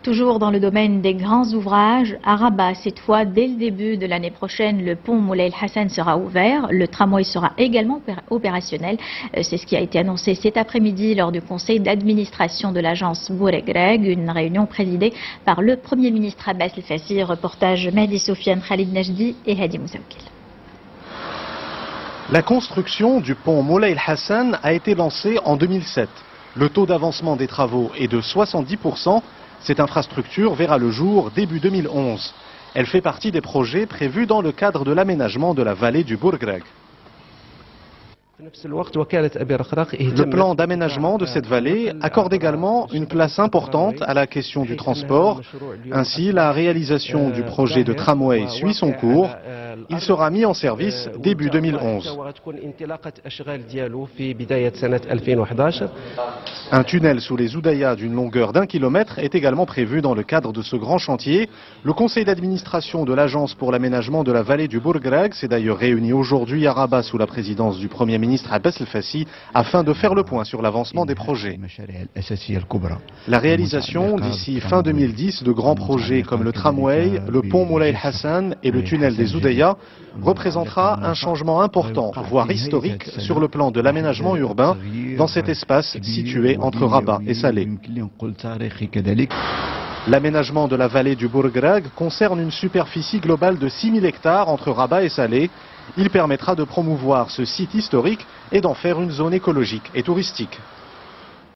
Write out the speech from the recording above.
Toujours dans le domaine des grands ouvrages, à Rabat, cette fois, dès le début de l'année prochaine, le pont Moulay El Hassan sera ouvert. Le tramway sera également opérationnel. C'est ce qui a été annoncé cet après-midi lors du conseil d'administration de l'agence Bouregreg, une réunion présidée par le Premier ministre Abbas El-Fassi. Reportage Mehdi Soufiane, Khalid Najdi et Hadi Moussaoukil. La construction du pont Moulay El Hassan a été lancée en 2007. Le taux d'avancement des travaux est de 70%. Cette infrastructure verra le jour début 2011. Elle fait partie des projets prévus dans le cadre de l'aménagement de la vallée du Bouregreg. Le plan d'aménagement de cette vallée accorde également une place importante à la question du transport. Ainsi, la réalisation du projet de tramway suit son cours. Il sera mis en service début 2011. Un tunnel sous les Oudayas d'une longueur d'1 kilomètre est également prévu dans le cadre de ce grand chantier. Le conseil d'administration de l'agence pour l'aménagement de la vallée du Bouregreg s'est d'ailleurs réuni aujourd'hui à Rabat sous la présidence du Premier ministre Abbas El-Fassi afin de faire le point sur l'avancement des projets. La réalisation d'ici fin 2010 de grands projets comme le tramway, le pont Moulay El Hassan et le tunnel des Oudayas représentera un changement important, voire historique, sur le plan de l'aménagement urbain dans cet espace situé entre Rabat et Salé. L'aménagement de la vallée du Bouregreg concerne une superficie globale de 6000 hectares entre Rabat et Salé. Il permettra de promouvoir ce site historique et d'en faire une zone écologique et touristique.